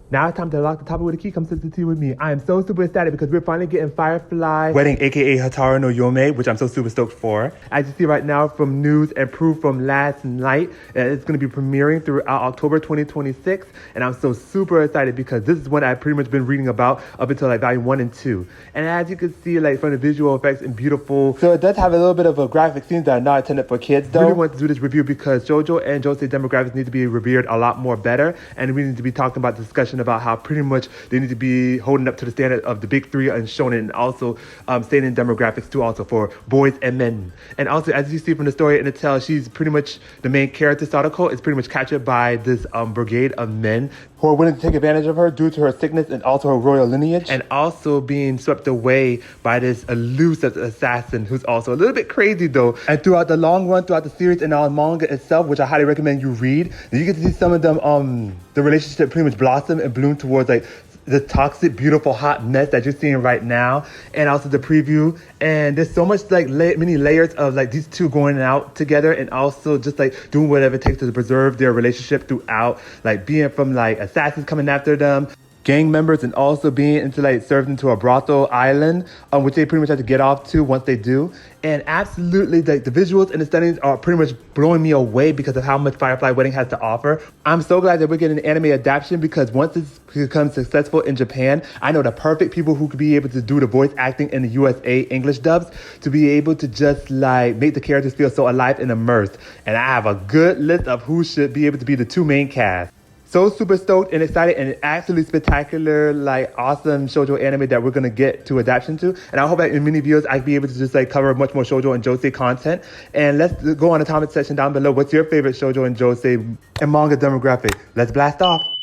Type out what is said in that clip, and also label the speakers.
Speaker 1: Now it's time to lock the topic with a key. Come sit the tea with me. I am so super excited because we're finally getting Firefly wedding, aka Hotaruyome, which I'm so super stoked for. As you see right now from news and proof from last night, it's going to be premiering throughout October 2026. And I'm so super excited because this is one I've pretty much been reading about up until like volume 1 and 2. And as you can see, like from the visual effects and beautiful. So it does have a little bit of a graphic scenes that are not intended for kids though. I really want to do this review because Shojo and Josei demographics need to be revered a lot more better. And we need to be talking about the discussion about how pretty much they need to be holding up to the standard of the big three and Shonen, and also Seinen demographics too, also for boys and men. And also, as you see from the story in the tale, she's pretty much the main character. Sadako is pretty much captured by this brigade of men who are willing to take advantage of her due to her sickness and also her royal lineage, and also being swept away by this elusive assassin who's also a little bit crazy though. And throughout the long run, throughout the series and our manga itself, which I highly recommend you read, you get to see some of them the relationship pretty much blossom and bloom towards like the toxic, beautiful, hot mess that you're seeing right now, and also the preview. And there's so much like many layers of like these two going out together, and also just like doing whatever it takes to preserve their relationship throughout, like being from like assassins coming after them, gang members, and also being into like served into a brothel island, which they pretty much have to get off to once they do. And absolutely, like the visuals and the settings are pretty much blowing me away because of how much Firefly Wedding has to offer. I'm so glad that we're getting an anime adaptation because once this becomes successful in Japan, I know the perfect people who could be able to do the voice acting in the USA English dubs to be able to just like make the characters feel so alive and immersed. And I have a good list of who should be able to be the two main cast. So super stoked and excited, and absolutely spectacular, like awesome shoujo anime that we're gonna get to adaptation to. And I hope that in many videos I can be able to just like cover much more shoujo and josei content. And let's go on the comment section down below. What's your favorite shoujo and josei and manga demographic? Let's blast off.